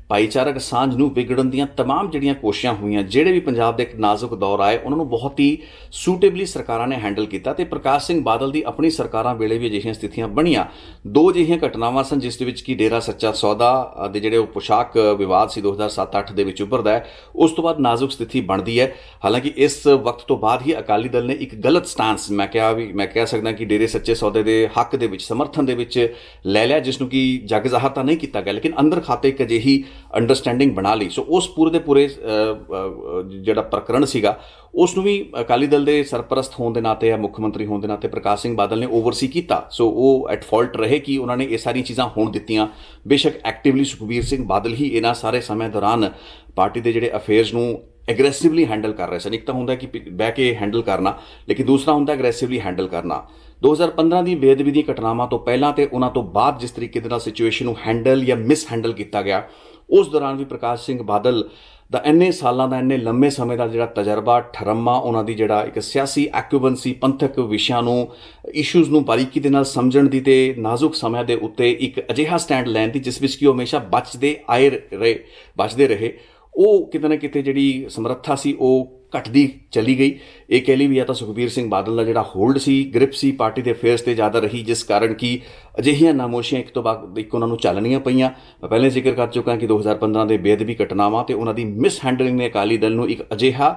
ਭਾਈਚਾਰਕ ਸਾਂਝ ਨੂੰ ਵਿਗੜਨ ਦੀਆਂ तमाम ਜਿਹੜੀਆਂ ਕੋਸ਼ਿਸ਼ਾਂ ਹੋਈਆਂ, ਜਿਹੜੇ ਵੀ ਪੰਜਾਬ ਦੇ ਇੱਕ ਨਾਜ਼ੁਕ ਦੌਰ ਆਏ, ਉਹਨਾਂ ਨੂੰ ਬਹੁਤ ਹੀ ਸੂਟੇਬਲੀ ਸਰਕਾਰਾਂ ਨੇ ਹੈਂਡਲ ਕੀਤਾ। ਤੇ ਪ੍ਰਕਾਸ਼ ਸਿੰਘ ਬਾਦਲ ਦੀ ਆਪਣੀ ਸਰਕਾਰਾਂ ਵੇਲੇ ਵੀ ਅਜਿਹੀਆਂ ਸਥਿਤੀਆਂ ਬਣੀਆਂ। ਦੋ ਅਜਿਹੀਆਂ ਘਟਨਾਵਾਂ ਸਨ ਜਿਸ ਦੇ ਵਿੱਚ ਕਿ ਡੇਰਾ ਸੱਚਾ ਸੌਦਾ ਦੇ ਜਿਹੜੇ ਉਹ ਪੋਸ਼ਾਕ ਵਿਵਾਦ ਸੀ 2007-8 ਦੇ ਵਿੱਚ ਉੱਭਰਦਾ ਹੈ। ਉਸ ਤੋਂ ਬਾਅਦ ਨਾਜ਼ੁਕ ਸਥਿਤੀ ਬਣਦੀ ਹੈ। ਹਾਲਾਂਕਿ ਇਸ ਵਕਤ ਤੋਂ ਬਾਅਦ ਹੀ ਅਕਾਲੀ ਦਲ ਨੇ ਇੱਕ ਗਲਤ ਸਟਾਂਸ, ਮੈਂ ਕਹਿ ਸਕਦਾ ਕਿ ਡੇਰੇ ਸੱਚੇ ਸੌਦੇ ਦੇ ਹੱਕ ਦੇ ਵਿੱਚ, ਸਮਰਥਨ ਦੇ ਵਿੱਚ ਲੈ ਲਿਆ, ਜਿਸ ਨੂੰ ਕਿ ਜਗ ਜ਼ਾਹਰ ਤਾਂ ਨਹੀਂ ਕੀਤਾ ਗਿਆ, ਲੇਕਿਨ ਅੰਦਰ ਖਾਤੇ ਇੱਕ ਅਜਿਹੀ ਅੰਡਰਸਟੈਂਡਿੰਗ ਬਣਾ ਲਈ। ਸੋ ਉਸ ਪੂਰੇ ਦੇ ਪੂਰੇ ਜਿਹੜਾ ਪ੍ਰਕਰਣ ਸੀਗਾ ਉਸ ਨੂੰ ਵੀ ਅਕਾਲੀ ਦਲ ਦੇ ਸਰਪ੍ਰਸਤ ਹੋਣ ਦੇ ਨਾਤੇ ਜਾਂ ਮੁੱਖ ਮੰਤਰੀ ਹੋਣ ਦੇ ਨਾਤੇ ਪ੍ਰਕਾਸ਼ ਸਿੰਘ ਬਾਦਲ ਨੇ ਓਵਰਸੀ ਕੀਤਾ। ਸੋ ਉਹ ਐਟ ਫਾਲਟ ਰਹੇ ਕਿ ਉਹਨਾਂ ਨੇ ਇਹ ਸਾਰੀਆਂ ਚੀਜ਼ਾਂ ਹੋਣ ਦਿੱਤੀਆਂ। ਬੇਸ਼ੱਕ ਐਕਟਿਵਲੀ ਸੁਖਬੀਰ ਸਿੰਘ ਬਾਦਲ ਹੀ ਇਹਨਾਂ ਸਾਰੇ ਸਮੇਂ ਦੌਰਾਨ ਪਾਰਟੀ ਦੇ ਜਿਹੜੇ ਅਫੇਅਰਸ ਨੂੰ ਐਗਰੈਸਿਵਲੀ ਹੈਂਡਲ ਕਰ ਰਹੇ ਸਨ। ਇੱਕ ਤਾਂ ਹੁੰਦਾ ਕਿ ਬਹਿ ਕੇ ਹੈਂਡਲ ਕਰਨਾ, ਲੇਕਿਨ ਦੂਸਰਾ ਹੁੰਦਾ ਐਗਰੈਸਿਵਲੀ ਹੈਂਡਲ ਕਰਨਾ। 2015 ਦੀ ਬੇਅਦਬੀ ਦੀਆਂ ਘਟਨਾਵਾਂ ਤੋਂ ਪਹਿਲਾਂ ਤੇ ਉਹਨਾਂ ਤੋਂ ਬਾਅਦ ਜਿਸ ਤਰੀਕੇ ਦੇ ਨਾਲ ਸਿਚੁਏਸ਼ਨ ਨੂੰ ਹੈਂਡਲ ਜਾਂ ਮਿਸ ਹੈਂਡਲ ਕੀਤਾ ਗਿਆ, ਉਸ ਦੌਰਾਨ ਵੀ ਪ੍ਰਕਾਸ਼ ਸਿੰਘ ਬਾਦਲ ਦਾ ਇੰਨੇ ਸਾਲਾਂ ਦਾ, ਇੰਨੇ ਲੰਮੇ ਸਮੇਂ ਦਾ ਜਿਹੜਾ ਤਜਰਬਾ, ਠਰਮਾ, ਉਹਨਾਂ ਦੀ ਜਿਹੜਾ ਇੱਕ ਸਿਆਸੀ ਐਕੂਬੈਂਸੀ, ਪੰਥਕ ਵਿਸ਼ਿਆਂ ਨੂੰ, ਇਸ਼ੂਜ਼ ਨੂੰ ਬਾਰੀਕੀ ਦੇ ਨਾਲ ਸਮਝਣ ਦੀ ਤੇ ਨਾਜ਼ੁਕ ਸਮਿਆਂ ਦੇ ਉੱਤੇ ਇੱਕ ਅਜਿਹਾ ਸਟੈਂਡ ਲੈਣ ਦੀ ਜਿਸ ਵਿੱਚ ਕਿ ਉਹ ਹਮੇਸ਼ਾ ਬਚਦੇ ਰਹੇ, ਉਹ ਕਿਤੇ ਨਾ ਕਿਤੇ ਜਿਹੜੀ ਸਮਰੱਥਾ ਸੀ ਉਹ ਘਟਦੀ ਚਲੀ ਗਈ। ਇਹ ਕਹਿ ਲਈ ਵੀ ਜਾਂ ਤਾਂ ਸੁਖਬੀਰ ਸਿੰਘ ਬਾਦਲ ਦਾ ਜਿਹੜਾ ਹੋਲਡ ਸੀ, ਗ੍ਰਿਪ ਸੀ ਪਾਰਟੀ ਦੇ ਅਫੇਅਰਸ ਤੇ ਜ਼ਿਆਦਾ ਰਹੀ, ਜਿਸ ਕਾਰਨ ਕਿ ਅਜਿਹੀਆਂ ਨਾਮੋਸ਼ੀਆਂ ਇੱਕ ਤੋਂ ਬਾਅਦ ਇੱਕ ਉਹਨਾਂ ਨੂੰ ਚੱਲਣੀਆਂ ਪਈਆਂ। ਮੈਂ ਪਹਿਲੇ ਜ਼ਿਕਰ ਕਰ ਚੁੱਕਾ ਕਿ 2015 ਦੇ ਬੇਅਦਬੀ ਘਟਨਾਵਾਂ ਤੇ ਉਹਨਾਂ ਦੀ ਮਿਸ ਹੈਂਡਲਿੰਗ ਨੇ ਅਕਾਲੀ ਦਲ ਨੂੰ ਇੱਕ ਅਜਿਹਾ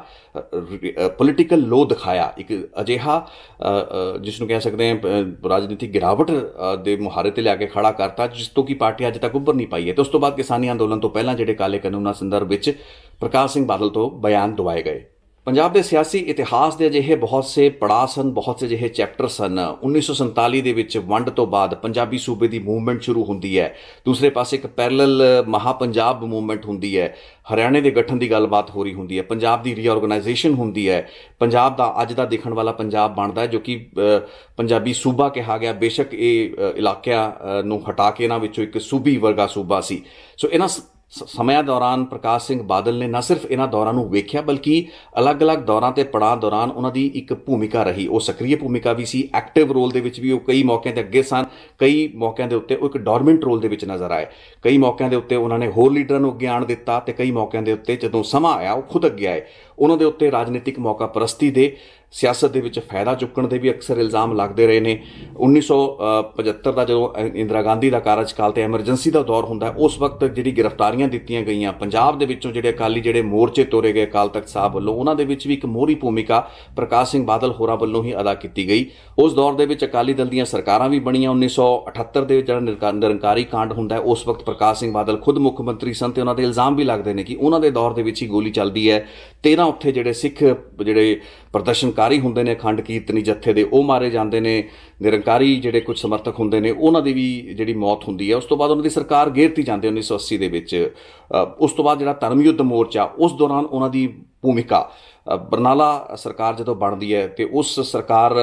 ਪੋਲੀਟੀਕਲ ਲੋ ਦਿਖਾਇਆ, ਇੱਕ ਅਜਿਹਾ ਜਿਸ ਨੂੰ ਕਹਿ ਸਕਦੇ ਹਾਂ ਰਾਜਨੀਤਿਕ ਗਿਰਾਵਟ ਦੇ ਮੁਹਾਰੇ ਤੇ ਲਿਆ ਕੇ ਖੜਾ ਕਰਤਾ, ਜਿਸ ਤੋਂ ਕਿ ਪਾਰਟੀ ਅੱਜ ਤੱਕ ਉੱਭਰ ਨਹੀਂ ਪਾਈ ਹੈ। ਤੇ ਉਸ ਤੋਂ ਬਾਅਦ ਕਿਸਾਨੀ ਅੰਦੋਲਨ ਤੋਂ ਪਹਿਲਾਂ ਜਿਹੜੇ ਕਾਲੇ ਕਾਨੂੰਨਾਂ ਸੰਦਰਭ ਵਿੱਚ ਪ੍ਰਕਾਸ਼ ਸਿੰਘ ਬਾਦਲ ਤੋਂ ਬਿਆਨ ਦਵਾਏ ਗਏ। ਪੰਜਾਬ ਦੇ ਸਿਆਸੀ ਇਤਿਹਾਸ ਦੇ ਅਜਿਹੇ ਬਹੁਤ ਸੇ ਪੜਾਅ ਸਨ, ਬਹੁਤ ਸੇ ਅਜਿਹੇ ਚੈਪਟਰ ਸਨ। 1947 ਦੇ ਵਿੱਚ ਵੰਡ ਤੋਂ ਬਾਅਦ ਪੰਜਾਬੀ ਸੂਬੇ ਦੀ ਮੂਵਮੈਂਟ ਸ਼ੁਰੂ ਹੁੰਦੀ ਹੈ। ਦੂਸਰੇ ਪਾਸੇ ਇੱਕ ਪੈਰਲਲ ਮਹਾ ਪੰਜਾਬ ਮੂਵਮੈਂਟ ਹੁੰਦੀ ਹੈ। ਹਰਿਆਣੇ ਦੇ ਗਠਨ ਦੀ ਗੱਲਬਾਤ ਹੋ ਰਹੀ ਹੁੰਦੀ ਹੈ। ਪੰਜਾਬ ਦੀ ਰੀਆਰਗਨਾਈਜੇਸ਼ਨ ਹੁੰਦੀ ਹੈ। ਪੰਜਾਬ ਦਾ ਅੱਜ ਦਾ ਦਿਖਣ ਵਾਲਾ ਪੰਜਾਬ ਬਣਦਾ ਹੈ, ਜੋ ਕਿ ਪੰਜਾਬੀ ਸੂਬਾ ਕਿਹਾ ਗਿਆ। ਬੇਸ਼ੱਕ ਇਹ ਇਲਾਕਿਆਂ ਨੂੰ ਹਟਾ ਕੇ ਇਹਨਾਂ ਵਿੱਚੋਂ ਇੱਕ ਸੂਬੀ ਵਰਗਾ ਸੂਬਾ ਸੀ। ਸੋ ਇਹਨਾਂ ਸਮਿਆਂ ਦੌਰਾਨ ਪ੍ਰਕਾਸ਼ ਸਿੰਘ ਬਾਦਲ ਨੇ ਨਾ ਸਿਰਫ ਇਹਨਾਂ ਦੌਰਾਂ ਨੂੰ ਵੇਖਿਆ, ਬਲਕਿ ਅਲੱਗ-ਅਲੱਗ ਦੌਰਾਂ ਤੇ ਪੜਾਅ ਦੌਰਾਨ ਉਹਨਾਂ ਦੀ ਇੱਕ ਭੂਮਿਕਾ ਰਹੀ। ਉਹ ਸਕਰੀਏ ਭੂਮਿਕਾ ਵੀ ਸੀ, ਐਕਟਿਵ ਰੋਲ ਦੇ ਵਿੱਚ ਵੀ ਉਹ ਕਈ ਮੌਕਿਆਂ ਤੇ ਅੱਗੇ ਸਨ, ਕਈ ਮੌਕਿਆਂ ਦੇ ਉੱਤੇ ਉਹ ਇੱਕ ਡੋਰਮੈਂਟ ਰੋਲ ਦੇ ਵਿੱਚ ਨਜ਼ਰ ਆਏ। ਕਈ ਮੌਕਿਆਂ ਦੇ ਉੱਤੇ ਉਹਨਾਂ ਨੇ ਹੋਰ ਲੀਡਰਾਂ ਨੂੰ ਅੱਗੇ ਆਉਣ ਦਿੱਤਾ ਤੇ ਕਈ ਮੌਕਿਆਂ ਦੇ ਉੱਤੇ ਜਦੋਂ ਸਮਾਂ ਆਇਆ ਉਹ ਖੁਦ ਅੱਗੇ ਆਏ। ਉਹਨਾਂ ਦੇ ਉੱਤੇ ਰਾਜਨੀਤਿਕ ਮੌਕਾ ਪ੍ਰਸਤੀ ਦੇ, ਸਿਆਸਤ ਦੇ ਵਿੱਚ ਫਾਇਦਾ ਚੁੱਕਣ ਦੇ ਵੀ ਅਕਸਰ ਇਲਜ਼ਾਮ ਲੱਗਦੇ ਰਹੇ ਨੇ। 1975 ਦਾ ਜਦੋਂ ਇੰਦਰਾ ਗਾਂਧੀ ਦਾ ਕਾਰਜਕਾਲ ਤੇ ਐਮਰਜੈਂਸੀ ਦਾ ਦੌਰ ਹੁੰਦਾ, ਉਸ ਵਕਤ ਜਿਹੜੀ ਗ੍ਰਿਫਤਾਰੀਆਂ ਦਿੱਤੀਆਂ ਗਈਆਂ ਪੰਜਾਬ ਦੇ ਵਿੱਚੋਂ, ਜਿਹੜੇ ਅਕਾਲੀ ਜਿਹੜੇ ਮੋਰਚੇ ਤੋਰੇ ਗਏ ਅਕਾਲ ਤਖਤ ਸਾਹਿਬ ਵੱਲੋਂ, ਉਹਨਾਂ ਦੇ ਵਿੱਚ ਵੀ ਇੱਕ ਮੋਹਰੀ ਭੂਮਿਕਾ ਪ੍ਰਕਾਸ਼ ਸਿੰਘ ਬਾਦਲ ਹੋਰਾਂ ਵੱਲੋਂ ਹੀ ਅਦਾ ਕੀਤੀ ਗਈ। ਉਸ ਦੌਰ ਦੇ ਵਿੱਚ ਅਕਾਲੀ ਦਲ ਦੀਆਂ ਸਰਕਾਰਾਂ ਵੀ ਬਣੀਆਂ। 1978 ਦੇ ਵਿੱਚ ਜਿਹੜਾ ਨਿਰੰਕਾਰੀ ਕਾਂਡ ਹੁੰਦਾ, ਉਸ ਵਕਤ ਪ੍ਰਕਾਸ਼ ਸਿੰਘ ਬਾਦਲ ਖੁਦ ਮੁੱਖ ਮੰਤਰੀ ਸਨ ਤੇ ਉਹਨਾਂ ਦੇ ਇਲਜ਼ਾਮ ਵੀ ਲੱਗਦੇ ਨੇ ਕਿ ਉਹਨਾਂ ਦੇ ਦੌਰ ਦੇ ਵਿੱਚ ਹੀ ਗੋਲੀ ਚੱਲਦੀ ਹੈ। 13 ਉੱਥੇ ਜਿਹੜੇ ਸਿੱਖ ਜਿਹੜੇ ਪ੍ਰਦਰਸ਼ਨਕਾਰੀ ਹੁੰਦੇ ਨੇ ਅਖੰਡ ਕੀਰਤਨੀ ਜੱਥੇ ਦੇ, ਉਹ ਮਾਰੇ ਜਾਂਦੇ ਨੇ। ਨਿਰੰਕਾਰੀ ਜਿਹੜੇ ਕੁਝ ਸਮਰਥਕ ਹੁੰਦੇ ਨੇ ਉਹਨਾਂ ਦੀ ਵੀ ਜਿਹੜੀ ਮੌਤ ਹੁੰਦੀ ਹੈ। ਉਸ ਤੋਂ ਬਾਅਦ ਉਹਨਾਂ ਦੀ ਸਰਕਾਰ ਗੇਰਤੀ ਜਾਂਦੀ 1980 ਦੇ ਵਿੱਚ। ਉਸ ਤੋਂ ਬਾਅਦ ਜਿਹੜਾ ਧਰਮ ਯੁੱਧ ਮੋਰਚਾ, ਉਸ ਦੌਰਾਨ ਉਹਨਾਂ ਦੀ ਭੂਮਿਕਾ, ਬਰਨਾਲਾ ਸਰਕਾਰ ਜਦੋਂ ਬਣਦੀ ਹੈ ਤੇ ਉਸ ਸਰਕਾਰ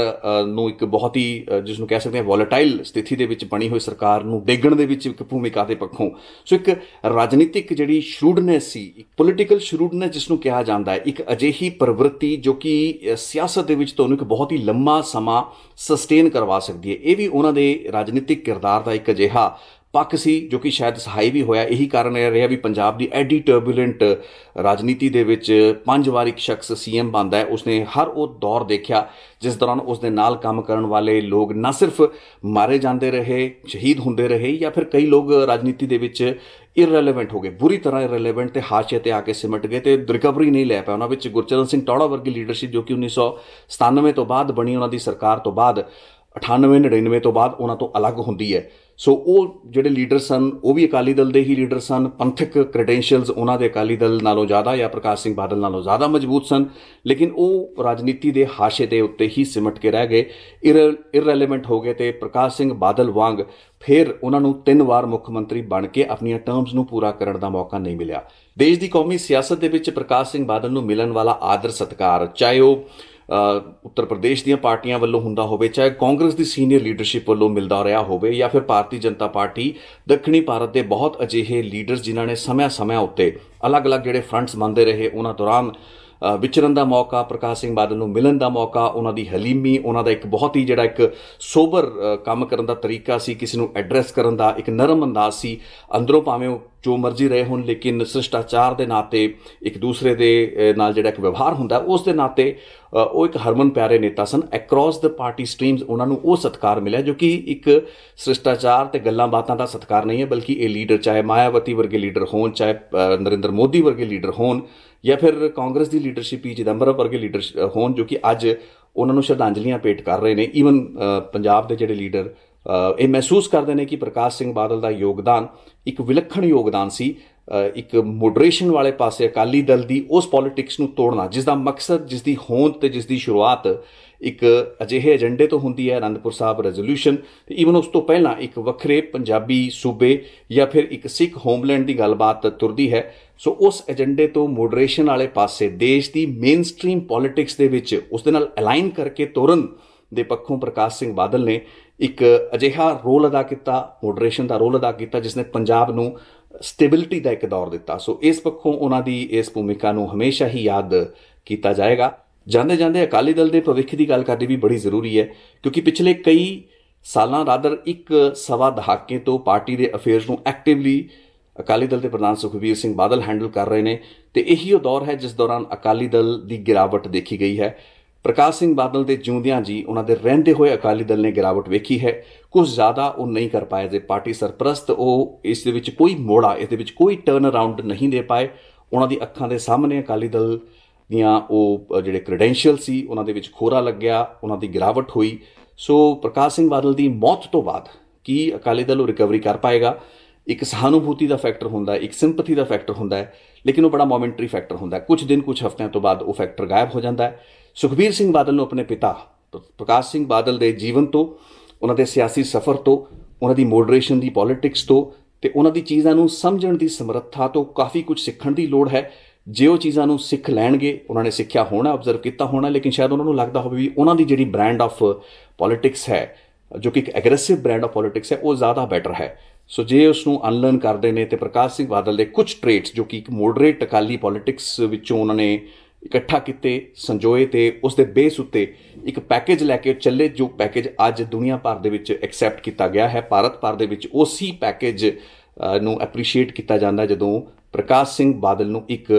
ਨੂੰ ਇੱਕ ਬਹੁਤ ਹੀ ਜਿਸ ਨੂੰ ਕਹਿ ਸਕਦੇ ਹਾਂ ਵੋਲੇਟਾਈਲ ਸਥਿਤੀ ਦੇ ਵਿੱਚ ਬਣੀ ਹੋਈ ਸਰਕਾਰ ਨੂੰ ਡੇਗਣ ਦੇ ਵਿੱਚ ਇੱਕ ਭੂਮਿਕਾ ਦੇ ਪੱਖੋਂ। ਸੋ ਇੱਕ ਰਾਜਨੀਤਿਕ ਜਿਹੜੀ ਸ਼ਰੂਡਨੈਸ ਸੀ, ਇੱਕ ਪੋਲੀਟੀਕਲ ਸ਼ਰੂਡਨੈਸ ਜਿਸ ਨੂੰ ਕਿਹਾ ਜਾਂਦਾ ਹੈ, ਇੱਕ ਅਜਿਹੀ ਪ੍ਰਵਿਰਤੀ ਜੋ ਕਿ ਸਿਆਸਤ ਦੇ ਵਿੱਚ ਤੁਹਾਨੂੰ ਇੱਕ ਬਹੁਤ ਹੀ ਲੰਮਾ ਸਮਾਂ ਸਸਟੇਨ ਕਰਵਾ ਸਕਦੀ ਹੈ। ਇਹ ਵੀ ਉਹਨਾਂ ਦੇ ਰਾਜਨੀਤਿਕ ਕਿਰਦਾਰ ਦਾ ਇੱਕ ਅਜਿਹਾ ਪੱਖ ਸੀ ਜੋ ਕਿ ਸ਼ਾਇਦ ਸਹਾਈ ਵੀ ਹੋਇਆ। ਇਹੀ ਕਾਰਨ ਇਹ ਰਿਹਾ ਵੀ ਪੰਜਾਬ ਦੀ ਐਡੀ ਟਰਬੂਲੈਂਟ ਰਾਜਨੀਤੀ ਦੇ ਵਿੱਚ 5 ਵਾਰ ਇੱਕ ਸ਼ਖਸ ਸੀਐਮ ਬਣਦਾ ਹੈ। ਉਸਨੇ ਹਰ ਉਹ ਦੌਰ ਦੇਖਿਆ ਜਿਸ ਦੌਰਾਨ ਉਸਦੇ ਨਾਲ ਕੰਮ ਕਰਨ ਵਾਲੇ ਲੋਕ ਨਾ ਸਿਰਫ ਮਾਰੇ ਜਾਂਦੇ ਰਹੇ, ਸ਼ਹੀਦ ਹੁੰਦੇ ਰਹੇ, ਜਾਂ ਫਿਰ ਕਈ ਲੋਕ ਰਾਜਨੀਤੀ ਦੇ ਵਿੱਚ ਇਰਰੈਲੇਵੈਂਟ ਹੋ ਗਏ, ਬੁਰੀ ਤਰ੍ਹਾਂ ਇਰਰੈਲੇਵੈਂਟ ਤੇ ਹਾਸ਼ੀਏ ਤੇ ਆ ਕੇ ਸਿਮਟ ਗਏ ਤੇ ਰਿਕਵਰੀ ਨਹੀਂ ਲੈ ਪਾਏ। ਉਹਨਾਂ ਵਿੱਚ ਗੁਰਚਰਨ ਸਿੰਘ ਟੌੜਾ ਵਰਗੀ ਲੀਡਰਸ਼ਿਪ ਜੋ ਕਿ 1997 ਤੋਂ ਬਾਅਦ ਬਣੀ, ਉਹਨਾਂ ਦੀ ਸਰਕਾਰ ਤੋਂ ਬਾਅਦ 98-99 ਤੋਂ ਬਾਅਦ ਉਹਨਾਂ ਤੋਂ ਅਲੱਗ ਹੁੰਦੀ ਹੈ। ਸੋ ਉਹ ਜਿਹੜੇ ਲੀਡਰ ਸਨ ਉਹ ਵੀ ਅਕਾਲੀ ਦਲ ਦੇ ਹੀ ਲੀਡਰ ਸਨ। ਪੰਥਕ ਕ੍ਰੈਡੈਂਸ਼ੀਅਲਸ ਉਹਨਾਂ ਦੇ ਅਕਾਲੀ ਦਲ ਨਾਲੋਂ ਜ਼ਿਆਦਾ ਜਾਂ ਪ੍ਰਕਾਸ਼ ਸਿੰਘ ਬਾਦਲ ਨਾਲੋਂ ਜ਼ਿਆਦਾ ਮਜ਼ਬੂਤ ਸਨ, ਲੇਕਿਨ ਉਹ ਰਾਜਨੀਤੀ ਦੇ ਹਾਸ਼ੇ ਦੇ ਉੱਤੇ ਹੀ ਸਿਮਟ ਕੇ ਰਹਿ ਗਏ, ਇਰਰੈਲੇਵੈਂਟ ਹੋ ਗਏ। ਤੇ ਪ੍ਰਕਾਸ਼ ਸਿੰਘ ਬਾਦਲ ਵਾਂਗ ਫਿਰ ਉਹਨਾਂ ਨੂੰ 3 ਵਾਰ ਮੁੱਖ ਮੰਤਰੀ ਬਣ ਕੇ ਆਪਣੀਆਂ ਟਰਮਸ ਨੂੰ ਪੂਰਾ ਕਰਨ ਦਾ ਮੌਕਾ ਨਹੀਂ ਮਿਲਿਆ। ਦੇਸ਼ ਦੀ ਕੌਮੀ ਸਿਆਸਤ ਦੇ ਵਿੱਚ ਪ੍ਰਕਾਸ਼ ਸਿੰਘ ਬਾਦਲ ਨੂੰ ਮਿਲਣ ਵਾਲਾ ਆਦਰ ਸਤਿਕਾਰ, ਚਾਹੇ ਉਹ ਉੱਤਰ ਪ੍ਰਦੇਸ਼ ਦੀਆਂ ਪਾਰਟੀਆਂ ਵੱਲੋਂ ਹੁੰਦਾ ਹੋਵੇ, ਚਾਹੇ ਕਾਂਗਰਸ ਦੀ ਸੀਨੀਅਰ ਲੀਡਰਸ਼ਿਪ ਵੱਲੋਂ ਮਿਲਦਾ ਰਿਹਾ ਹੋਵੇ, ਜਾਂ ਫਿਰ ਭਾਰਤੀ ਜਨਤਾ ਪਾਰਟੀ, ਦੱਖਣੀ ਭਾਰਤ ਦੇ ਬਹੁਤ ਅਜਿਹੇ ਲੀਡਰਸ ਜਿਨ੍ਹਾਂ ਨੇ ਸਮਿਆਂ ਉੱਤੇ ਅਲੱਗ-ਅਲੱਗ ਜਿਹੜੇ ਫਰੰਟਸ ਬਣਦੇ ਰਹੇ, ਉਹਨਾਂ ਦੌਰਾਨ ਵਿਚਰਨ ਦਾ ਮੌਕਾ, ਪ੍ਰਕਾਸ਼ ਸਿੰਘ ਬਾਦਲ ਨੂੰ ਮਿਲਣ ਦਾ ਮੌਕਾ, ਉਹਨਾਂ ਦੀ ਹਲੀਮੀ, ਉਹਨਾਂ ਦਾ ਇੱਕ ਬਹੁਤ ਹੀ ਜਿਹੜਾ ਇੱਕ ਸੋਬਰ ਕੰਮ ਕਰਨ ਦਾ ਤਰੀਕਾ ਸੀ, ਕਿਸੇ ਨੂੰ ਐਡਰੈਸ ਕਰਨ ਦਾ ਇੱਕ ਨਰਮ ਅੰਦਾਜ਼ ਸੀ। ਅੰਦਰੋਂ ਭਾਵੇਂ ਉਹ जो मर्जी रहे होण, लेकिन शिष्टाचार के नाते एक दूसरे के नाल जिहड़ा एक व्यवहार हुंदा उस दे नाते वो एक हरमन प्यारे नेता सन। एक्रॉस द पार्टी स्ट्रीम्स उन्होंने वो सत्कार मिला जो कि एक शिष्टाचार ते गल्लां बातां दा सत्कार नहीं है, बल्कि ये लीडर चाहे मायावती वर्गे लीडर होण, चाहे नरेंद्र मोदी वर्गे लीडर होण, या फिर कांग्रेस की लीडरशिप ही चिदंबरम वर्गे लीडर होण, जो कि अज उन्होंने श्रद्धांजलियां भेंट कर रहे हैं। ईवन पंजाब के जिहड़े लीडर ये महसूस करते हैं कि प्रकाश सिंह बादल का योगदान एक विलक्षण योगदान सी, एक मोडरेशन वाले पासे अकाली दल की उस पॉलिटिक्स नूं तोड़ना जिसका मकसद, जिसकी होंद ते जिसकी शुरुआत एक अजिहे एजेंडे तो होंदी है, आनंदपुर साहब रेजोल्यूशन, ईवन उस तो पहला एक वखरे पंजाबी सूबे या फिर एक सिख होमलैंड की गलबात तुरदी है। सो उस एजेंडे तो मोडरेशन वाले पासे देश की मेन स्ट्रीम पॉलिटिक्स दे विच उस दे नाल अलाइन करके तुरन दे पक्षों प्रकाश सिंह बादल ने एक अजिहा रोल अदा किया, मोडरेशन का रोल अदा किया, जिसने पंजाब नूं स्टेबिलिटी का एक दौर दिता। सो इस पक्षों उन्होंने इस भूमिका नूं हमेशा ही याद किया जाएगा। जाते जाते अकाली दल के भविख की गल करनी भी बड़ी जरूरी है, क्योंकि पिछले कई सालां रादर एक सवा दहाके तो पार्टी के अफेयर्स नूं एक्टिवली अकाली दल के प्रधान सुखबीर सिंह बादल हैंडल कर रहे हैं। तो यही वो दौर है जिस दौरान अकाली दल की गिरावट देखी गई है। प्रकाश सिंह बादल के जिउंदियां जी उन्होंने रहंदे हुए अकाली दल ने गिरावट वेखी है। कुछ ज़्यादा वो नहीं कर पाए जे पार्टी सरप्रस्त, वो इस दे विच कोई मोड़ा, इस दे विच कोई टर्न अराउंड नहीं दे पाए। उन्होंने अखां दे सामने अकाली दल दियां वो जिहड़े क्रेडेंशियल सी उन्हां दे विच खोरा लग्या, उन्हां दी गिरावट हुई। सो प्रकाश सिंह बादल की मौत तो बाद की अकाली दल रिकवरी कर पाएगा? एक सहानुभूति का फैक्टर होंदा है, एक सिंपथी का फैक्टर होंदा है, लेकिन वो बड़ा मोमेंटरी फैक्टर होंदा है। कुछ दिन कुछ हफ्तियां तो बाद वो फैक्टर गायब हो जाता है। सुखबीर सिंह बादल ने अपने पिता प्रकाश सिंह बादल के जीवन तो, उन्होंने सियासी सफ़र तो, उन्होंने मॉडरेशन की पॉलिटिक्स तो, उन्होंने चीज़ों समझण की समर्था तो काफ़ी कुछ सीखण की लोड़ है। जे वो चीज़ों सीख लैणगे, उन्होंने सीखा होना, ऑबजर्व किया होना, लेकिन शायद उन्होंने लगता हो भी उन्होंने जी ब्रांड ऑफ पॉलिटिक्स है, जो कि एक एग्रैसिव ब्रांड ऑफ पॉलिटिक्स है, वो ज़्यादा बैटर है। सो जे उसनूं अनलर्न करते हैं तो प्रकाश सिंह बादल के कुछ ट्रेट्स जो कि एक मॉडरेट अकाली पॉलिटिक्स विचों उन्होंने इकट्ठा किए, संजोए, तो उस दे बेस उत्ते एक पैकेज लैके चले, जो पैकेज अज दुनिया भर दे विच एक्सैप्ट किया गया है। भारत भर दे विच उसी पैकेज नूं एप्रीशिएट किया जाता है जदों प्रकाश सिंह बादल नूं एक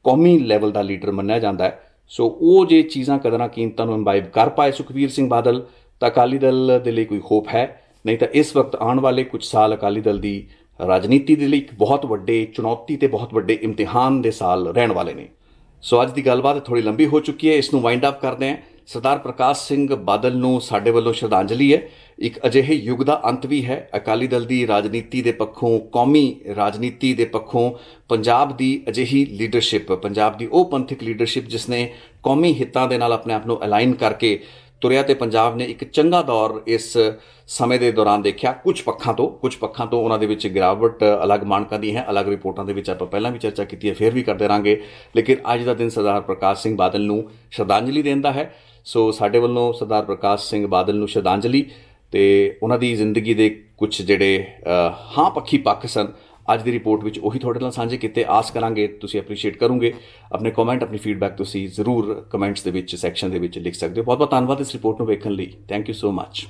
कौमी लैवल का लीडर मन्निया जाता है। सो वो जे चीज़ां कदरां कीमतां नूं इंबाइब कर पाए सुखबीर सिंह बादल, तो अकाली दल दे लई कोई होप है। नहीं तो इस वक्त आने वाले कुछ साल अकाली दल की राजनीति के लिए एक बहुत वड्डे चुनौती ते बहुत वड्डे इम्तिहान के साल रहने वाले ने। सो अज की गलबात थोड़ी लंबी हो चुकी है, इसनूं वाइंड अप करते हैं। सरदार प्रकाश सिंह बादल नूं साडे वल्लों श्रद्धांजलि है। एक अजिहे युग का अंत भी है। अकाली दल की राजनीति के पक्षों, कौमी राजनीति के पक्षों पंजाब की अजिही लीडरशिप, पंजाब की वो पंथिक लीडरशिप जिसने कौमी हितों के नाल अपने आप को अलाइन करके तुरिया, तो पंजाब ने एक चंगा दौर इस समय के दौरान देखा। कुछ पक्षों तो उन्होंने गिरावट अलग मानकों की है, अलग रिपोर्टों के आप पहला भी चर्चा की है, फिर भी करते रहेंगे। लेकिन अज का दिन सरदार प्रकाश सिंह बादल नूं श्रद्धांजलि देंदा है। सो साडे वल्लों सरदार प्रकाश सिंह बादल नूं श्रद्धांजलि, तो उन्हों की जिंदगी के कुछ जिहड़े हाँ पक्षी पक्ष सन अज की रिपोर्ट में उही थोड़े नाल सांझे किते। आस करांगे तुसीं एप्रीशिएट करोगे। अपने कॉमेंट, अपनी फीडबैक तुसीं जरूर कमेंट्स के सैक्शन के लिख सकते हो। बहुत बहुत धन्यवाद इस रिपोर्ट को वेखण लई। Thank you so much.